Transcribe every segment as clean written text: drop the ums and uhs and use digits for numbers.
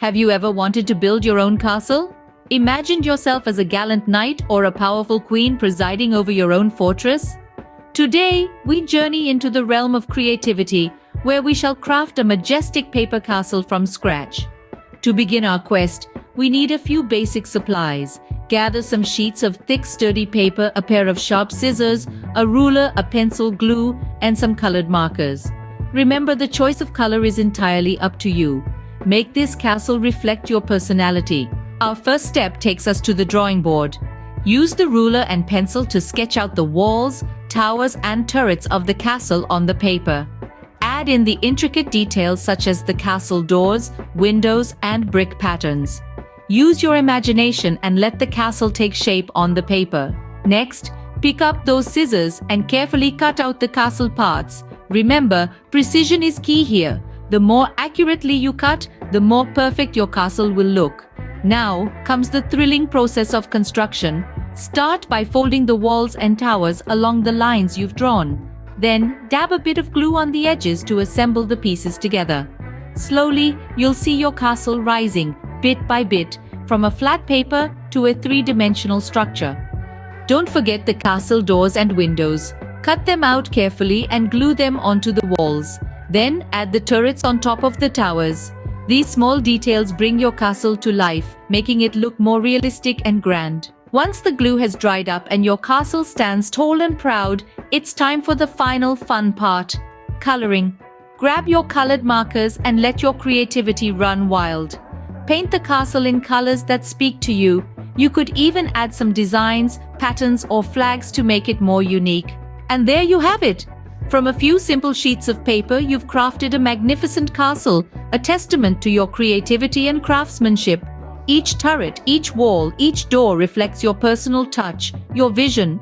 Have you ever wanted to build your own castle? Imagined yourself as a gallant knight or a powerful queen presiding over your own fortress? Today, we journey into the realm of creativity, where we shall craft a majestic paper castle from scratch. To begin our quest, we need a few basic supplies. Gather some sheets of thick, sturdy paper, a pair of sharp scissors, a ruler, a pencil, glue, and some colored markers. Remember, the choice of color is entirely up to you. Make this castle reflect your personality. Our first step takes us to the drawing board. Use the ruler and pencil to sketch out the walls, towers, and turrets of the castle on the paper. Add in the intricate details such as the castle doors, windows, and brick patterns. Use your imagination and let the castle take shape on the paper. Next, pick up those scissors and carefully cut out the castle parts. Remember, precision is key here. The more accurately you cut, the more perfect your castle will look. Now comes the thrilling process of construction. Start by folding the walls and towers along the lines you've drawn. Then dab a bit of glue on the edges to assemble the pieces together. Slowly, you'll see your castle rising, bit by bit, from a flat paper to a three-dimensional structure. Don't forget the castle doors and windows. Cut them out carefully and glue them onto the walls. Then add the turrets on top of the towers. These small details bring your castle to life, making it look more realistic and grand. Once the glue has dried up and your castle stands tall and proud, it's time for the final fun part: coloring. Grab your colored markers and let your creativity run wild. Paint the castle in colors that speak to you. You could even add some designs, patterns, or flags to make it more unique. And there you have it! From a few simple sheets of paper, you've crafted a magnificent castle, a testament to your creativity and craftsmanship. Each turret, each wall, each door reflects your personal touch, your vision.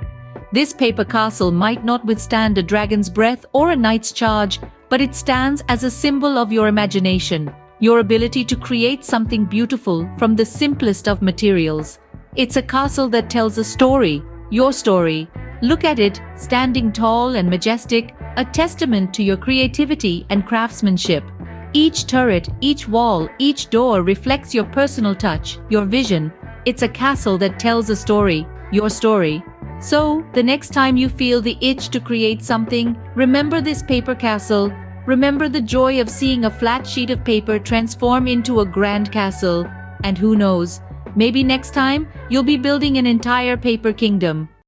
This paper castle might not withstand a dragon's breath or a knight's charge, but it stands as a symbol of your imagination, your ability to create something beautiful from the simplest of materials. It's a castle that tells a story, your story. Look at it, standing tall and majestic, a testament to your creativity and craftsmanship. Each turret, each wall, each door reflects your personal touch, your vision. It's a castle that tells a story, your story. So, the next time you feel the itch to create something, remember this paper castle. Remember the joy of seeing a flat sheet of paper transform into a grand castle. And who knows, maybe next time you'll be building an entire paper kingdom.